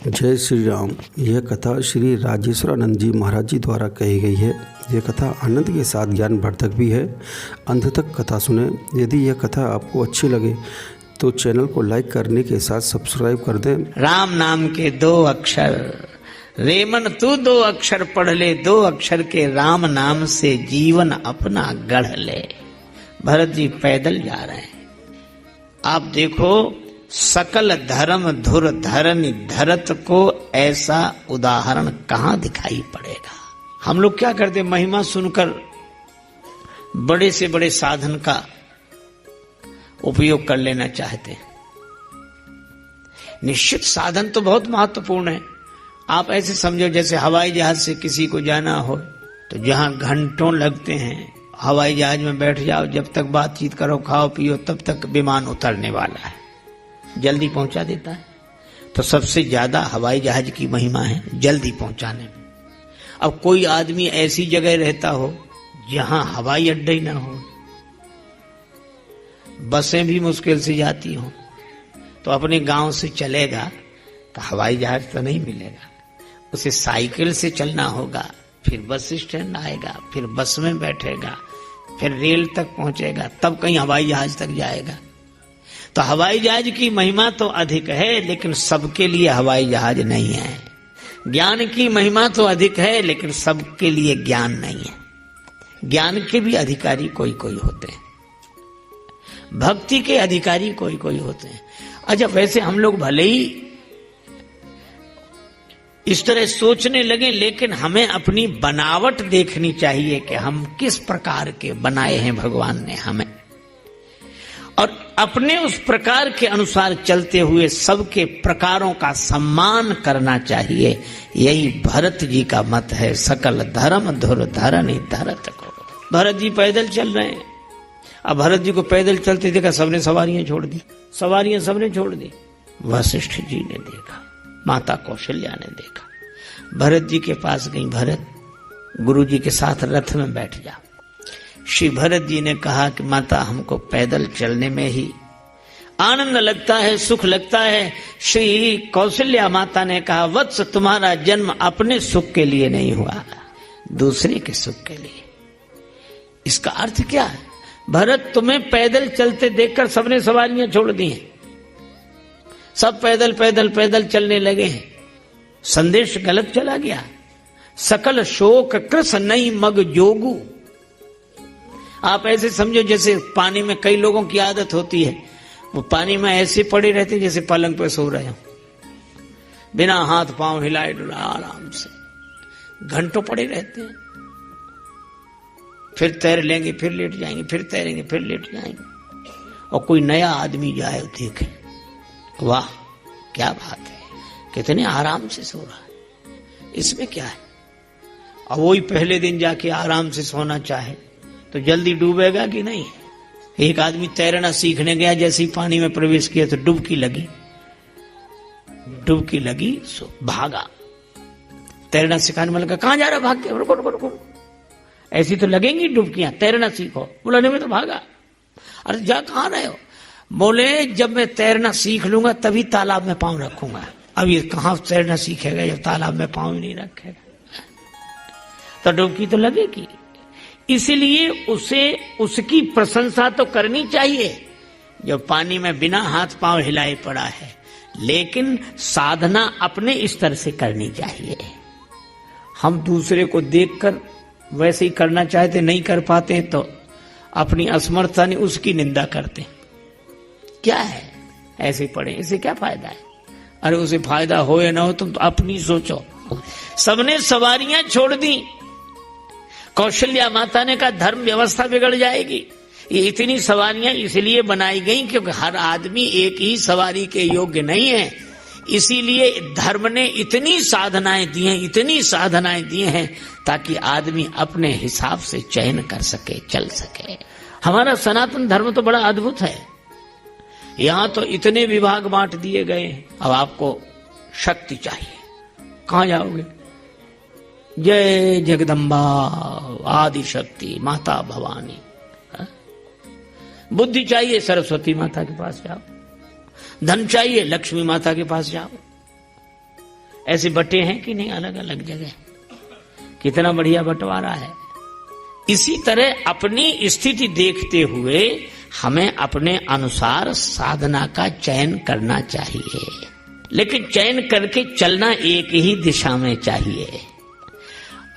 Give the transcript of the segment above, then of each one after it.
जय श्री राम। यह कथा श्री राजेश्वरानंद जी महाराज जी द्वारा कही गई है। यह कथा आनंद के साथ ज्ञानवर्धक भी है। अंत तक कथा सुने। यदि यह कथा आपको अच्छी लगे तो चैनल को लाइक करने के साथ सब्सक्राइब कर दें। राम नाम के 2 अक्षर, रेमन तू 2 अक्षर पढ़ ले, 2 अक्षर के राम नाम से जीवन अपना गढ़ ले। भरत जी पैदल जा रहे हैं। आप देखो, सकल धर्म धुर धरनि धरत को ऐसा उदाहरण कहां दिखाई पड़ेगा। हम लोग क्या करते, महिमा सुनकर बड़े से बड़े साधन का उपयोग कर लेना चाहते हैं। निश्चित साधन तो बहुत महत्वपूर्ण है। आप ऐसे समझो जैसे हवाई जहाज से किसी को जाना हो तो जहां घंटों लगते हैं, हवाई जहाज में बैठ जाओ, जब तक बातचीत करो, खाओ पियो, तब तक विमान उतरने वाला है, जल्दी पहुंचा देता है। तो सबसे ज्यादा हवाई जहाज की महिमा है जल्दी पहुंचाने में। अब कोई आदमी ऐसी जगह रहता हो जहां हवाई अड्डा ही ना हो, बसें भी मुश्किल से जाती हो, तो अपने गांव से चलेगा तो हवाई जहाज तो नहीं मिलेगा, उसे साइकिल से चलना होगा, फिर बस स्टैंड आएगा, फिर बस में बैठेगा, फिर रेल तक पहुंचेगा, तब कहीं हवाई जहाज तक जाएगा। तो हवाई जहाज की महिमा तो अधिक है, लेकिन सबके लिए हवाई जहाज नहीं है। ज्ञान की महिमा तो अधिक है, लेकिन सबके लिए ज्ञान नहीं है। ज्ञान के भी अधिकारी कोई कोई होते हैं, भक्ति के अधिकारी कोई कोई होते हैं। अच्छा, वैसे हम लोग भले ही इस तरह सोचने लगे, लेकिन हमें अपनी बनावट देखनी चाहिए कि हम किस प्रकार के बनाए हैं भगवान ने हमें, और अपने उस प्रकार के अनुसार चलते हुए सबके प्रकारों का सम्मान करना चाहिए। यही भरत जी का मत है। सकल धर्म धुर धरनि धरत को। भरत जी पैदल चल रहे हैं। अब भरत जी को पैदल चलते देखा, सबने सवारियां छोड़ दी, सवारियां सबने छोड़ दी। वशिष्ठ जी ने देखा, माता कौशल्या ने देखा, भरत जी के पास गई, भरत गुरु जी के साथ रथ में बैठ जा। श्री भरत जी ने कहा कि माता, हमको पैदल चलने में ही आनंद लगता है, सुख लगता है। श्री कौशल्या माता ने कहा, वत्स, तुम्हारा जन्म अपने सुख के लिए नहीं हुआ, दूसरे के सुख के लिए। इसका अर्थ क्या है? भरत, तुम्हें पैदल चलते देखकर सबने सवारियां छोड़ दी हैं, सब पैदल पैदल पैदल चलने लगे हैं। संदेश गलत चला गया। सकल शोक कृस नहीं मग जोगू। आप ऐसे समझो जैसे पानी में कई लोगों की आदत होती है, वो पानी में ऐसे पड़े रहते जैसे पलंग पे सो रहे हो, बिना हाथ पांव हिलाए डुलाए आराम से घंटों पड़े रहते हैं। फिर तैर लेंगे, फिर लेट जाएंगे, फिर तैरेंगे, फिर लेट जाएंगे। और कोई नया आदमी जाए, देखे, वाह क्या बात है, कितने आराम से सो रहा है, इसमें क्या है। और वही पहले दिन जाके आराम से सोना चाहे तो जल्दी डूबेगा कि नहीं। एक आदमी तैरना सीखने गया, जैसे ही पानी में प्रवेश किया तो डुबकी लगी, डुबकी लगी, सो भागा। तैरना सिखाने वाला, कहां जा रहा, भाग के, रुको रुको रुको, ऐसी तो लगेंगी डुबकियां, तैरना सीखो। बोला नहीं, मैं तो भागा। अरे जा, कहां रहे हो? बोले, जब मैं तैरना सीख लूंगा तभी तालाब में पांव रखूंगा। अब ये कहां तैरना सीखेगा जब तालाब में पांव ही नहीं रखेगा। तो डुबकी तो लगेगी। इसलिए उसे उसकी प्रशंसा तो करनी चाहिए जो पानी में बिना हाथ पांव हिलाए पड़ा है, लेकिन साधना अपने स्तर से करनी चाहिए। हम दूसरे को देखकर वैसे ही करना चाहते, नहीं कर पाते तो अपनी असमर्थता ने उसकी निंदा करते। क्या है, ऐसे पड़े, इससे क्या फायदा है? अरे उसे फायदा हो या ना हो, तुम तो अपनी सोचो। सबने सवारियां छोड़ दी। कौशल्या माता ने कहा, धर्म व्यवस्था बिगड़ जाएगी। ये इतनी सवारियां इसलिए बनाई गई क्योंकि हर आदमी एक ही सवारी के योग्य नहीं है। इसीलिए धर्म ने इतनी साधनाएं दी हैं, इतनी साधनाएं दी हैं, ताकि आदमी अपने हिसाब से चयन कर सके, चल सके। हमारा सनातन धर्म तो बड़ा अद्भुत है। यहां तो इतने विभाग बांट दिए गए हैं। अब आपको शक्ति चाहिए, कहां जाओगे? जय जगदम्बा आदि शक्ति माता भवानी। बुद्धि चाहिए, सरस्वती माता के पास जाओ। धन चाहिए, लक्ष्मी माता के पास जाओ। ऐसे बटे हैं कि नहीं अलग अलग जगह, कितना बढ़िया बंटवारा है। इसी तरह अपनी स्थिति देखते हुए हमें अपने अनुसार साधना का चयन करना चाहिए, लेकिन चयन करके चलना एक ही दिशा में चाहिए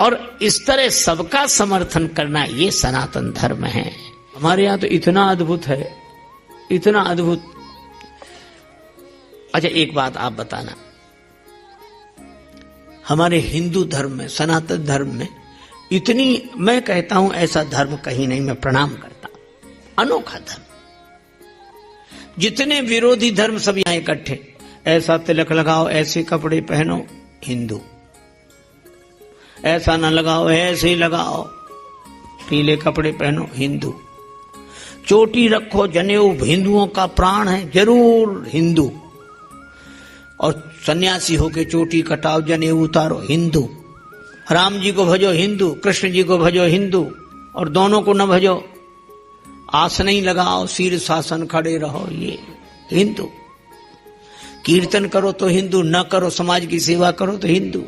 और इस तरह सबका समर्थन करना ये सनातन धर्म है। हमारे यहाँ तो इतना अद्भुत है, इतना अद्भुत। अच्छा एक बात आप बताना, हमारे हिंदू धर्म में, सनातन धर्म में इतनी, मैं कहता हूं ऐसा धर्म कहीं नहीं, मैं प्रणाम करता हूं, अनोखा धर्म। जितने विरोधी धर्म सब यहां इकट्ठे, ऐसा तिलक लगाओ, ऐसे कपड़े पहनो, हिंदू। ऐसा न लगाओ, ऐसे ही लगाओ, पीले कपड़े पहनो, हिंदू। चोटी रखो, जनेऊ हिंदुओं का प्राण है, जरूर हिंदू। और सन्यासी होके चोटी कटाओ, जनेऊ उतारो, हिंदू। राम जी को भजो, हिंदू। कृष्ण जी को भजो, हिंदू। और दोनों को न भजो, आसन ही लगाओ, शीर्षासन खड़े रहो, ये हिंदू। कीर्तन करो तो हिंदू, न करो समाज की सेवा करो तो हिंदू।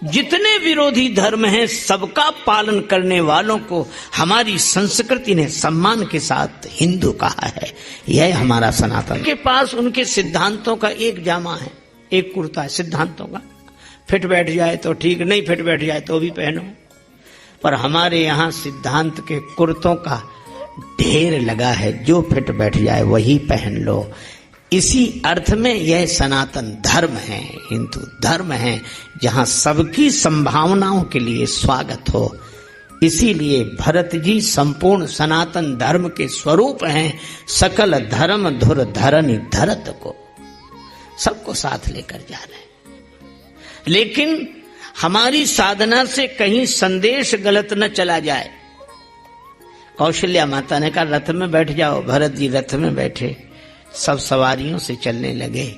जितने विरोधी धर्म हैं सबका पालन करने वालों को हमारी संस्कृति ने सम्मान के साथ हिंदू कहा है। यह हमारा सनातन के पास उनके सिद्धांतों का एक जामा है, एक कुर्ता है सिद्धांतों का। फिट बैठ जाए तो ठीक, नहीं फिट बैठ जाए तो भी पहनो। पर हमारे यहाँ सिद्धांत के कुर्तों का ढेर लगा है, जो फिट बैठ जाए वही पहन लो। इसी अर्थ में यह सनातन धर्म है, हिंदू धर्म है, जहां सबकी संभावनाओं के लिए स्वागत हो। इसीलिए भरत जी संपूर्ण सनातन धर्म के स्वरूप हैं। सकल धर्म धुर धरनि धरत को, सबको साथ लेकर जा रहे हैं। लेकिन हमारी साधना से कहीं संदेश गलत न चला जाए। कौशल्या माता ने कहा रथ में बैठ जाओ, भरत जी रथ में बैठे, सब सवारियों से चलने लगे,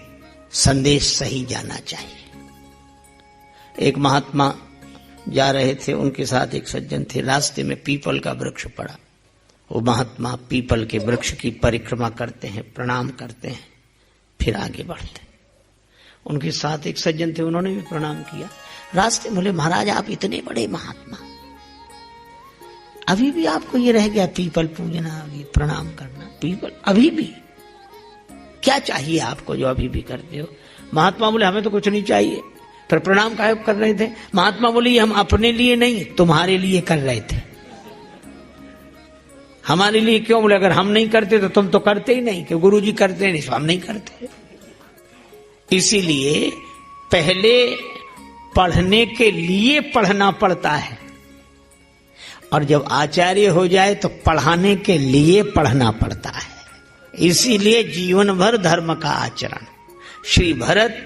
संदेश सही जाना चाहिए। एक महात्मा जा रहे थे, उनके साथ एक सज्जन थे, रास्ते में पीपल का वृक्ष पड़ा। वो महात्मा पीपल के वृक्ष की परिक्रमा करते हैं, प्रणाम करते हैं, फिर आगे बढ़ते हैं। उनके साथ एक सज्जन थे, उन्होंने भी प्रणाम किया। रास्ते बोले महाराज आप इतने बड़े महात्मा, अभी भी आपको ये रह गया पीपल पूजना, अभी प्रणाम करना, पीपल अभी भी क्या चाहिए आपको जो अभी भी करते हो? महात्मा बोले हमें तो कुछ नहीं चाहिए। फिर प्रणाम काहे कर रहे थे? महात्मा बोले ये हम अपने लिए नहीं तुम्हारे लिए कर रहे थे। हमारे लिए क्यों? बोले अगर हम नहीं करते तो तुम तो करते ही नहीं, कि गुरु जी करते नहीं तो हम नहीं करते। इसीलिए पहले पढ़ने के लिए पढ़ना पड़ता है, और जब आचार्य हो जाए तो पढ़ाने के लिए पढ़ना पड़ता है। इसीलिए जीवन भर धर्म का आचरण। श्री भरत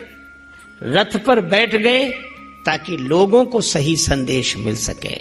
रथ पर बैठ गए ताकि लोगों को सही संदेश मिल सके।